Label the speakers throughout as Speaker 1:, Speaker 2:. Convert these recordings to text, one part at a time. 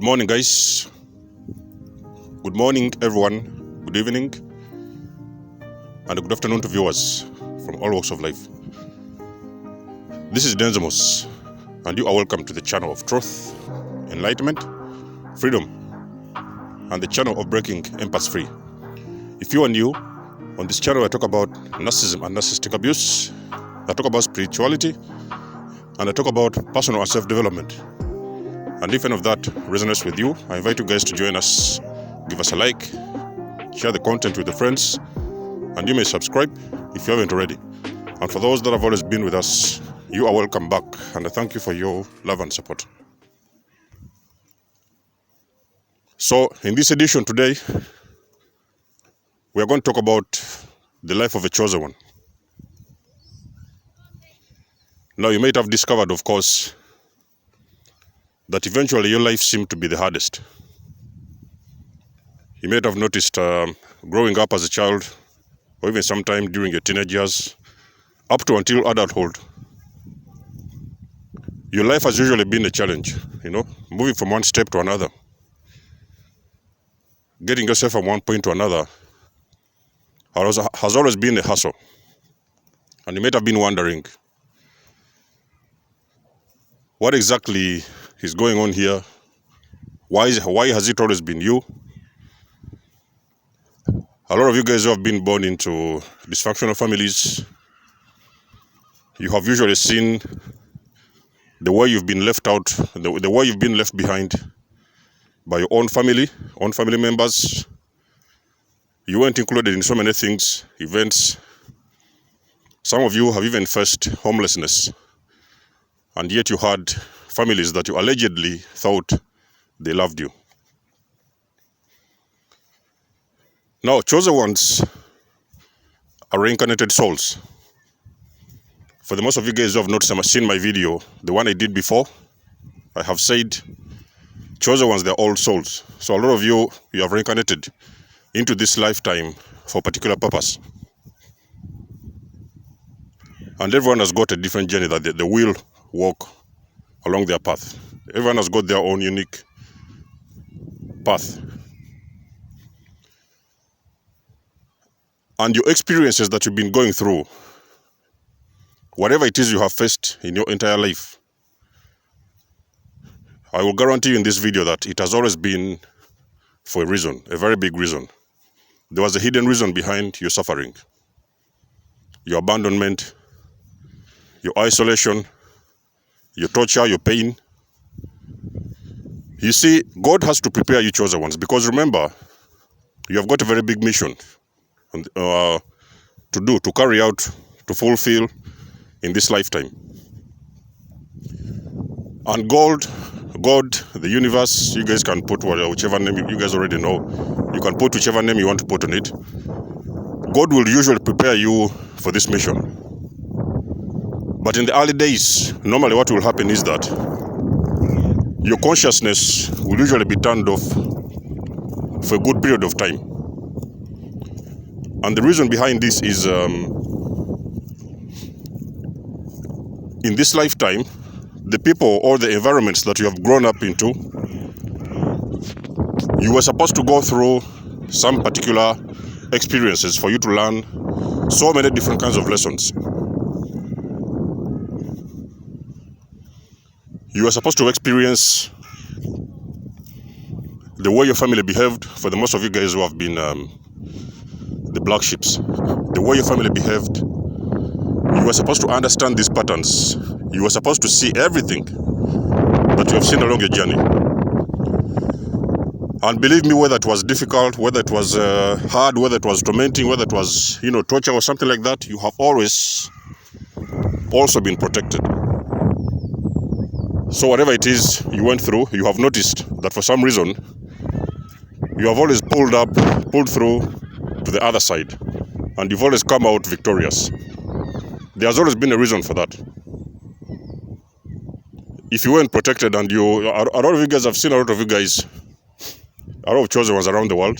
Speaker 1: morning, guys. Good morning, everyone. Good evening, and good afternoon to viewers from all walks of life. This is Denzimus, and you are welcome to the channel of truth, enlightenment, freedom, and the channel of breaking empaths free. If you are new, on this channel I talk about narcissism and narcissistic abuse, I talk about spirituality, and I talk about personal and self-development. And if any of that resonates with you, I invite you guys to join us. Give us a like, share the content with your friends, and you may subscribe if you haven't already. And for those that have always been with us, you are welcome back, and I thank you for your love and support. So in this edition today, we are going to talk about the life of a chosen one. Now, you might have discovered, of course, that eventually your life seemed to be the hardest. You might have noticed growing up as a child, or even sometime during your teenage years, up to until adulthood, your life has usually been a challenge, moving from one step to another. Getting yourself from one point to another has always been a hassle. And you might have been wondering, what exactly is going on here? Why has it always been you? A lot of you guys who have been born into dysfunctional families, you have usually seen the way you've been left out, the way you've been left behind by your own family members. You weren't included in so many things, events. Some of you have even faced homelessness, and yet you had families that you allegedly thought they loved you. Now, chosen ones are reincarnated souls. For the most of you guys who have not seen my video, the one I did before, I have said chosen ones, they're all souls. So a lot of you have reincarnated into this lifetime for a particular purpose. And everyone has got a different journey that they will walk along their path. Everyone has got their own unique path. And your experiences that you've been going through, whatever it is you have faced in your entire life, I will guarantee you in this video that it has always been for a reason, a very big reason. There was a hidden reason behind your suffering, your abandonment, your isolation, your torture, your pain. You see, God has to prepare you chosen ones, because remember, you have got a very big mission to carry out, to fulfill in this lifetime. And God, the universe, you guys can put whichever name you guys already know. You can put whichever name you want to put on it. God will usually prepare you for this mission. But in the early days, normally what will happen is that your consciousness will usually be turned off for a good period of time. And the reason behind this is, in this lifetime, the people or the environments that you have grown up into, you were supposed to go through some particular experiences for you to learn so many different kinds of lessons. You are supposed to experience the way your family behaved. For the most of you guys who have been the black sheeps, the way your family behaved, you were supposed to understand these patterns. You were supposed to see everything that you have seen along your journey. And believe me, whether it was difficult, whether it was hard, whether it was tormenting, whether it was torture or something like that, you have always also been protected. So whatever it is you went through, you have noticed that for some reason, you have always pulled through to the other side, and you've always come out victorious. There has always been a reason for that. If you weren't protected, and a lot of you guys have seen a lot of you guys, a lot of chosen ones around the world,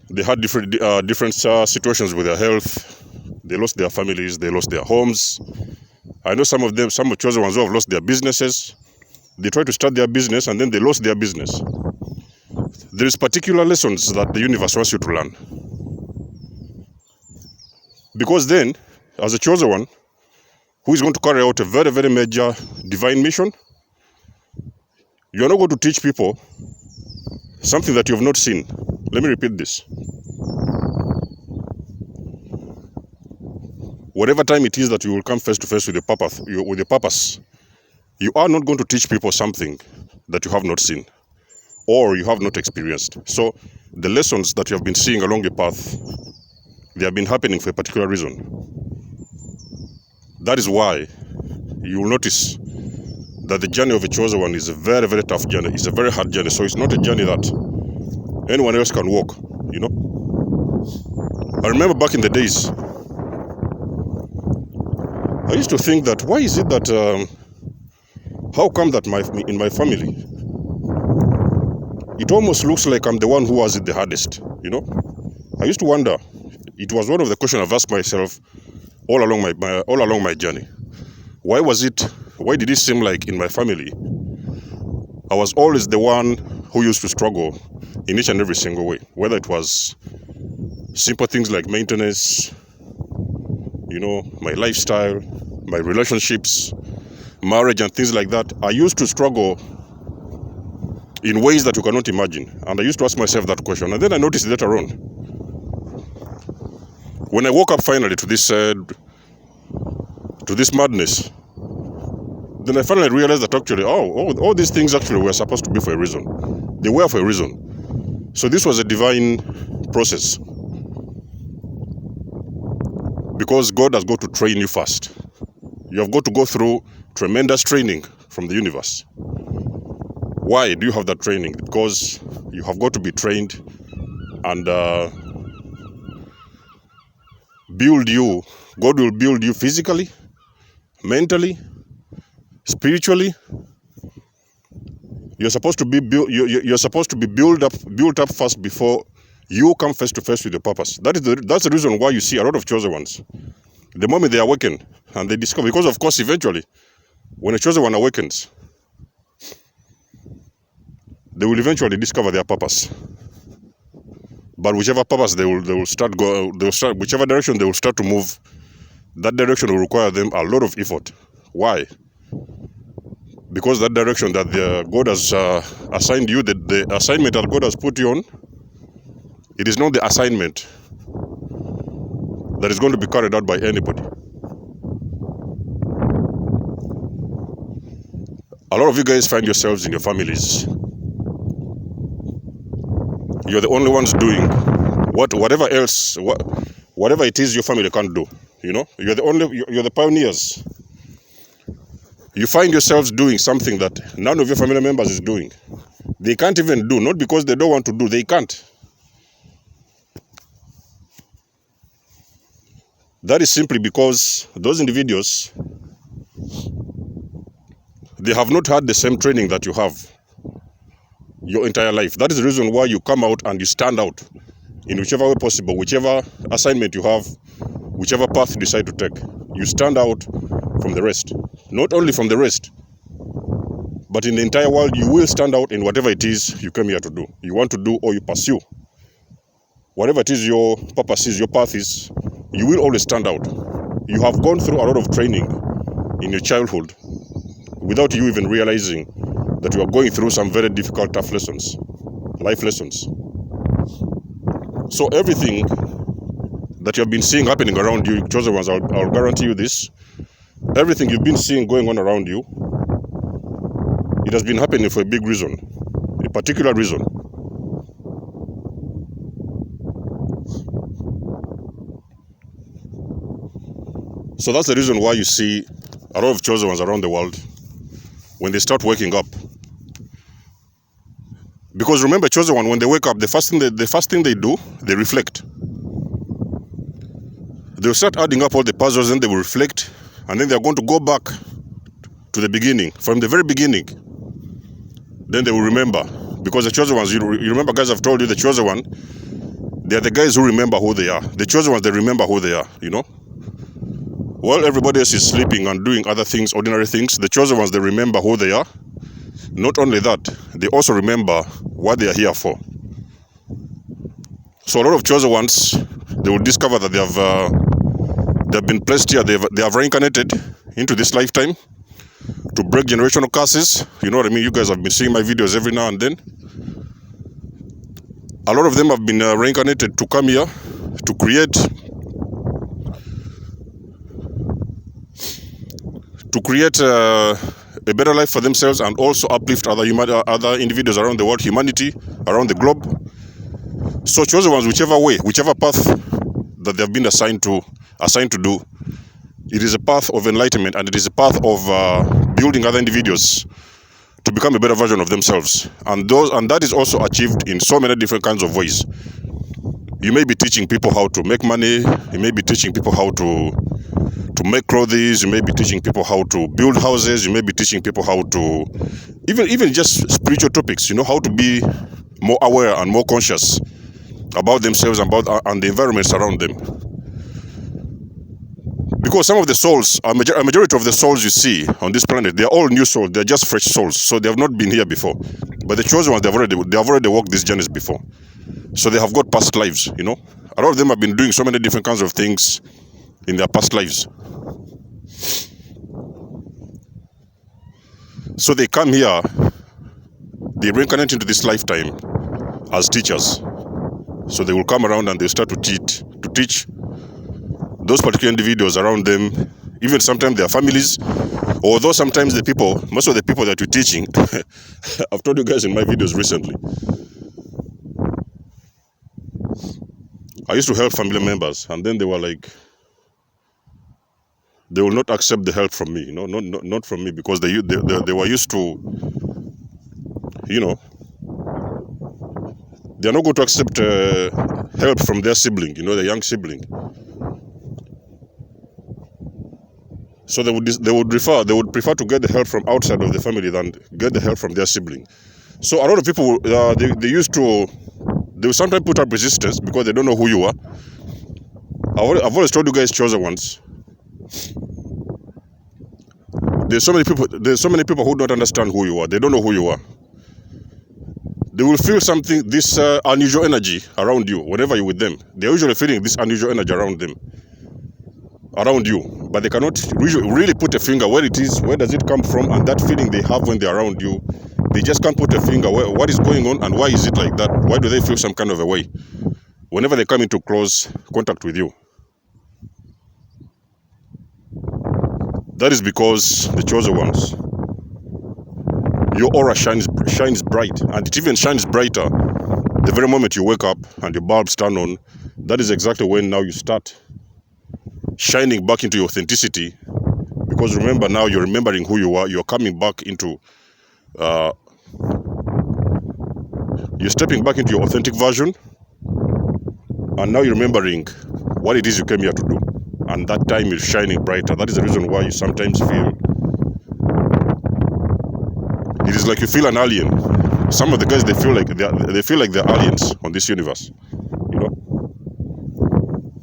Speaker 1: they had different situations with their health. They lost their families, they lost their homes. I know some of chosen ones who have lost their businesses. They tried to start their business and then they lost their business. There is particular lessons that the universe wants you to learn. Because then, as a chosen one, who is going to carry out a very, very major divine mission, you are not going to teach people something that you have not seen. Let me repeat this. Whatever time it is that you will come face to face with your purpose, you are not going to teach people something that you have not seen or you have not experienced. So the lessons that you have been seeing along your path, they have been happening for a particular reason. That is why you will notice that the journey of a chosen one is a very, very tough journey. It's a very hard journey. So it's not a journey that anyone else can walk, you know. I remember back in the days, I used to think that why is it that, how come that in my family, it almost looks like I'm the one who has it the hardest, you know. I used to wonder. It was one of the questions I've asked myself all along my journey. Why did it seem like in my family, I was always the one who used to struggle in each and every single way, whether it was simple things like maintenance, you know, my lifestyle, my relationships, marriage and things like that. I used to struggle in ways that you cannot imagine. And I used to ask myself that question. And then I noticed later on, when I woke up finally to this madness, then I finally realized that actually, all these things actually were supposed to be for a reason. They were for a reason. So this was a divine process. Because God has got to train you first. You have got to go through tremendous training from the universe. Why do you have that training? Because you have got to be trained and build you. God will build you physically, mentally, spiritually. You're supposed to be built up first before you come face to face with your purpose. That's the reason why you see a lot of chosen ones. The moment they awaken and they discover, because of course eventually, when a chosen one awakens, they will eventually discover their purpose. But whichever purpose whichever direction they will start to move, that direction will require them a lot of effort. Why? Because that direction that God has assigned you, the assignment that God has put you on, it is not the assignment that is going to be carried out by anybody. A lot of you guys find yourselves in your families. You're the only ones doing whatever it is your family can't do. You know, you're the pioneers. You find yourselves doing something that none of your family members is doing. They can't even do, not because they don't want to do, they can't. That is simply because those individuals, they have not had the same training that you have your entire life. That is the reason why you come out and you stand out in whichever way possible, whichever assignment you have, whichever path you decide to take. You stand out from the rest. Not only from the rest, but in the entire world, you will stand out in whatever it is you came here to do. You want to do or you pursue. Whatever it is your purpose is, your path is, you will always stand out. You have gone through a lot of training in your childhood without you even realizing that you are going through some very difficult, tough lessons, life lessons. So everything that you have been seeing happening around you, chosen ones, I'll guarantee you this, everything you've been seeing going on around you, it has been happening for a big reason, a particular reason. So that's the reason why you see a lot of chosen ones around the world when they start waking up. Because remember, chosen one, when they wake up, the first thing they do, they reflect. They'll start adding up all the puzzles, and they will reflect, and then they're going to go back to the beginning, from the very beginning. Then they will remember. Because the chosen ones, you remember, guys, I've told you, the chosen one, they are the guys who remember who they are. The chosen ones, they remember who they are, you know. While everybody else is sleeping and doing other things, ordinary things, the chosen ones, they remember who they are. Not only that, they also remember what they are here for. So a lot of chosen ones, they will discover that they have been placed here. They have reincarnated into this lifetime to break generational curses. You know what I mean? You guys have been seeing my videos every now and then. A lot of them have been reincarnated to come here to create a better life for themselves, and also uplift other individuals around the world, humanity around the globe. So chosen ones, whichever way, whichever path that they have been assigned to do, it is a path of enlightenment, and it is a path of building other individuals to become a better version of themselves. And that is also achieved in so many different kinds of ways. You may be teaching people how to make money. You may be teaching people how to make clothes. You may be teaching people how to build houses. You may be teaching people how to even just spiritual topics, you know, how to be more aware and more conscious about themselves and the environments around them. Because some of the souls, a majority of the souls you see on this planet, they are all new souls. They're just fresh souls, so they have not been here before. But the chosen ones, they have already walked these journeys before, so they have got past lives. You know, a lot of them have been doing so many different kinds of things in their past lives. So they come here, they reincarnate into this lifetime as teachers. So they will come around and they start to teach those particular individuals around them, even sometimes their families, although sometimes most of the people that you're teaching, I've told you guys in my videos recently, I used to help family members, and then they were like, they will not accept the help from me, you know, not from me, because they were used to, you know, they are not going to accept help from their sibling, you know, the young sibling. So they would prefer to get the help from outside of the family than get the help from their sibling. So a lot of people, they will sometimes put up resistance because they don't know who you are. I've always told you guys, chosen ones, there's so many people who don't understand who you are. They don't know who you are. They will feel this unusual energy around you whenever you're with them. They're usually feeling this unusual energy around you, but they cannot really put a finger where it is, where does it come from, and that feeling they have when they're around you, they just can't put a finger what is going on and why is it like that. Why do they feel some kind of a way whenever they come into close contact with you? That is because the chosen ones, your aura shines bright, and it even shines brighter the very moment you wake up and your bulbs turn on. That is exactly when now you start shining back into your authenticity, because remember, now you're remembering who you are. You're coming back into you're stepping back into your authentic version, and now you're remembering what it is you came here to do, and that time is shining brighter. That is the reason why you sometimes feel it is like you feel an alien. Some of the guys, they feel like they're aliens on this universe, you know.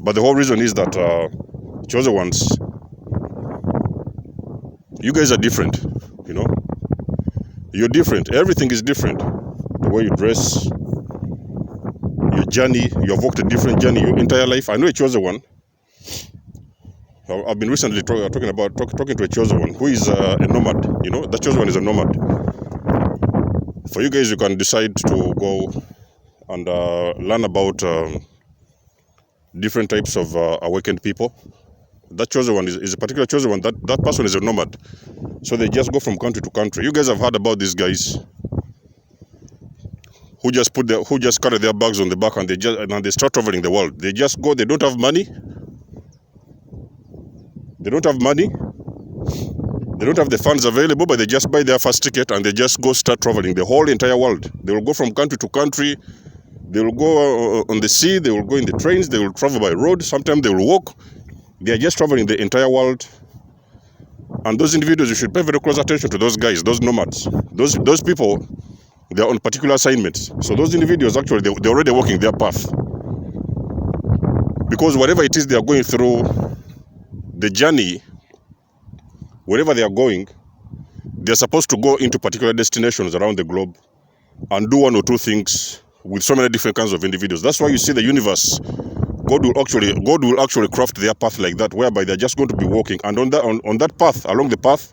Speaker 1: But the whole reason is that chosen ones, you guys are different, you know. You're different. Everything is different. The way you dress, your journey. You have walked a different journey your entire life. I know a chosen one. I've been recently talking to a chosen one who is a nomad. You know, that chosen one is a nomad. For you guys, you can decide to go and learn about different types of awakened people. That chosen one is a particular chosen one. That person is a nomad. So they just go from country to country. You guys have heard about these guys who just carry their bags on the back and they start traveling the world. They just go. They don't have money. They don't have money. They don't have the funds available, but they just buy their first ticket and they just go start traveling the whole entire world. They will go from country to country. They will go on the sea. They will go in the trains. They will travel by road. Sometimes they will walk. They are just traveling the entire world. And those individuals, you should pay very close attention to those guys, those nomads. Those people, they are on particular assignments. So those individuals, actually, they're already walking their path. Because whatever it is they are going through, the journey, wherever they are going, they're supposed to go into particular destinations around the globe and do one or two things with so many different kinds of individuals. That's why you see the universe, God will actually craft their path like that, whereby they're just going to be walking, and on that path, along the path,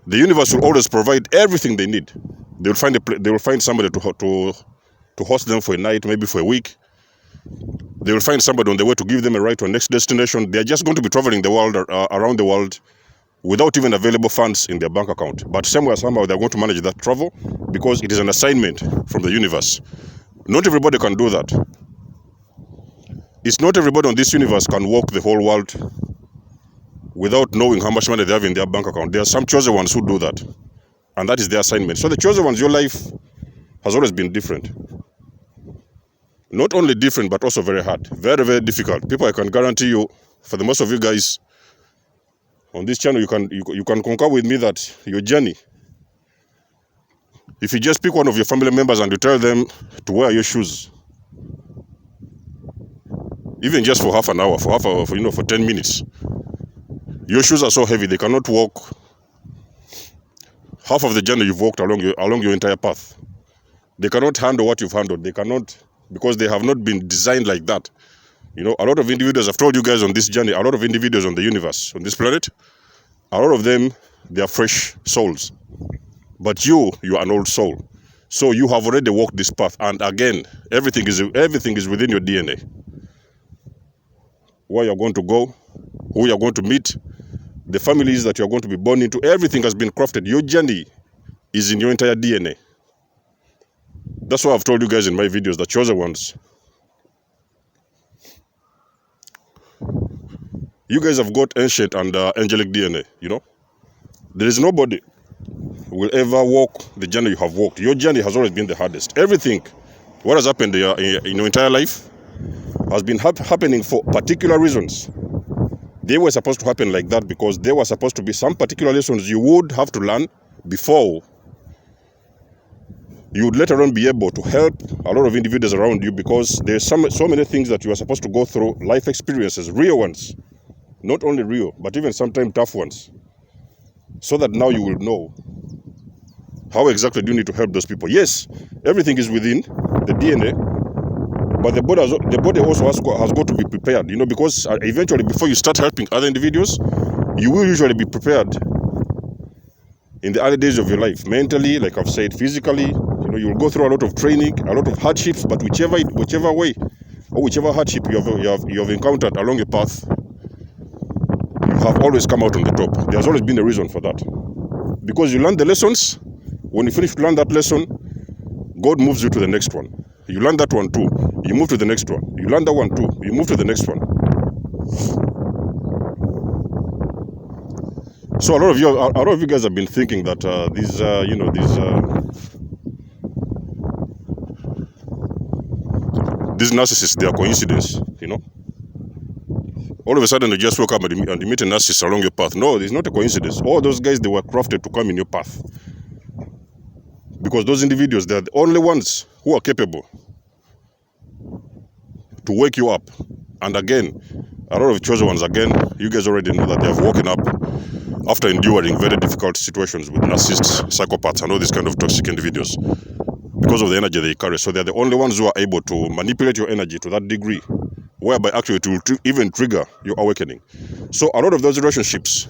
Speaker 1: the universe will always provide everything they need. They will find somebody to host them for a night, maybe for a week. They will find somebody on the way to give them a ride to a next destination. They're just going to be traveling the world, around the world, without even available funds in their bank account. But somewhere, somehow, they're going to manage that travel because it is an assignment from the universe. Not everybody can do that. It's not everybody on this universe can walk the whole world without knowing how much money they have in their bank account. There are some chosen ones who do that, and that is their assignment. So the chosen ones, your life has always been different. Not only different, but also very hard, very, very difficult. People, I can guarantee you, for the most of you guys on this channel, you can concur with me that your journey, if you just pick one of your family members and you tell them to wear your shoes, even just for half an hour, for 10 minutes, your shoes are so heavy they cannot walk half of the journey you've walked along your entire path. They cannot handle what you've handled. They cannot, because they have not been designed like that. A lot of individuals, I've told you guys on this journey, a lot of individuals on the universe, on this planet, a lot of them, they are fresh souls. But you are an old soul. So you have already walked this path. And again, everything is within your DNA. Where you're going to go, who you're going to meet, the families that you're going to be born into, everything has been crafted. Your journey is in your entire DNA. That's why I've told you guys in my videos, the chosen ones, you guys have got ancient and angelic DNA, There is nobody who will ever walk the journey you have walked. Your journey has always been the hardest. Everything, what has happened in your entire life, has been happening for particular reasons. They were supposed to happen like that because there were supposed to be some particular lessons you would have to learn before you would later on be able to help a lot of individuals around you, because there's so many things that you are supposed to go through, life experiences, real ones. Not only real, but even sometimes tough ones. So that now you will know how exactly do you need to help those people. Yes, everything is within the DNA, but the body also has got to be prepared, because eventually, before you start helping other individuals, you will usually be prepared in the early days of your life, mentally, like I've said, physically. You will go through a lot of training, a lot of hardships, but whichever way or whichever hardship you have encountered along your path, you have always come out on the top. There's always been a reason for that, because you learn the lessons. When you finish to learn that lesson, God moves you to the next one. You learn that one too, you move to the next one. You learn that one too, you move to the next one. So a lot of you guys have been thinking that these narcissists, they are coincidence. All of a sudden you just woke up and you meet a narcissist along your path. No, it's not a coincidence. All those guys, they were crafted to come in your path, because those individuals, they're the only ones who are capable to wake you up. And again, a lot of chosen ones, again, you guys already know that they have woken up after enduring very difficult situations with narcissists, psychopaths, and all these kind of toxic individuals, because of the energy they carry. So they're the only ones who are able to manipulate your energy to that degree, whereby actually it will even trigger your awakening. So a lot of those relationships,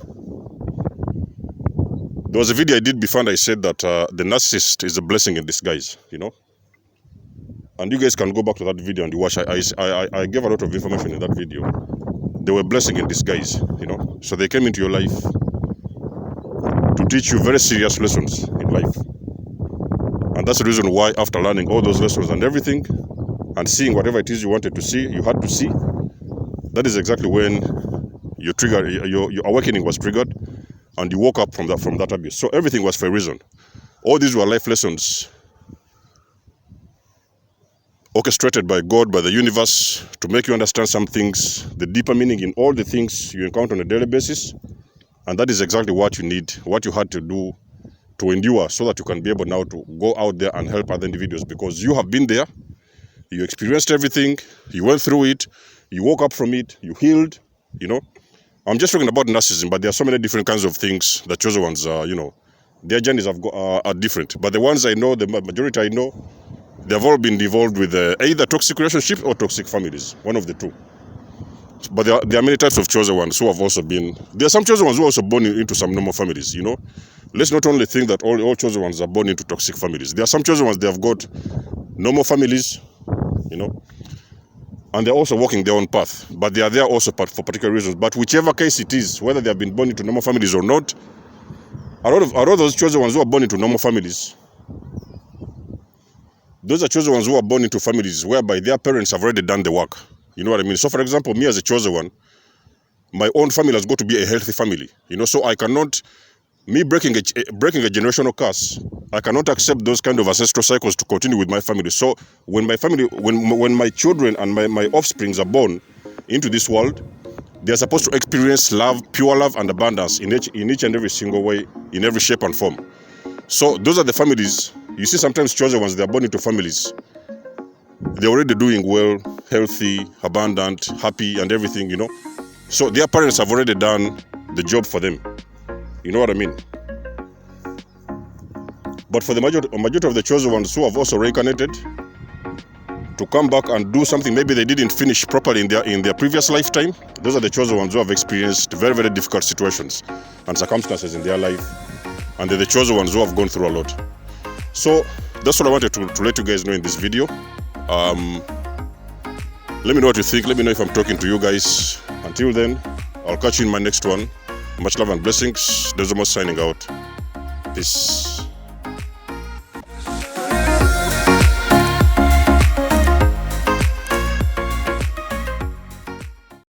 Speaker 1: there was a video I did before, and I said that the narcissist is a blessing in disguise, And you guys can go back to that video and you watch. I gave a lot of information in that video. They were a blessing in disguise, So they came into your life to teach you very serious lessons in life. And that's the reason why, after learning all those lessons and everything, and seeing whatever it is you wanted to see, you had to see, that is exactly when your awakening was triggered, and you woke up from that abuse. So everything was for a reason. All these were life lessons orchestrated by God, by the universe, to make you understand some things, the deeper meaning in all the things you encounter on a daily basis. And that is exactly what you need, what you had to do to endure, so that you can be able now to go out there and help other individuals, because you have been there, you experienced everything, you went through it, you woke up from it, you healed. I'm just talking about narcissism, but there are so many different kinds of things that chosen ones, their journeys are different. But the ones I know, the majority I know, they have all been involved with either toxic relationships or toxic families, one of the two. But there are many types of chosen ones who have also been. There are some chosen ones who are also born into some normal families. Let's not only think that all chosen ones are born into toxic families. There are some chosen ones, they have got normal families, and they're also walking their own path. But they are there also for particular reasons. But whichever case it is, whether they have been born into normal families or not, a lot of those chosen ones who are born into normal families, those are chosen ones who are born into families whereby their parents have already done the work. You know what I mean? So, for example, me as a chosen one, my own family has got to be a healthy family. So I cannot, me breaking a generational curse, I cannot accept those kind of ancestral cycles to continue with my family. So when my family, when my children and my offsprings are born into this world, they are supposed to experience love, pure love and abundance in each and every single way, in every shape and form. So those are the families. You see, sometimes chosen ones, they are born into families. They're already doing well, healthy, abundant, happy, and everything, So their parents have already done the job for them. You know what I mean? But for the majority of the chosen ones who have also reincarnated to come back and do something maybe they didn't finish properly in their previous lifetime, those are the chosen ones who have experienced very, very difficult situations and circumstances in their life. And they're the chosen ones who have gone through a lot. So that's what I wanted to let you guys know in this video. Let me know what you think. Let me know if I'm talking to you guys. Until then, I'll catch you in my next one. Much love and blessings. Desmos signing out. Peace.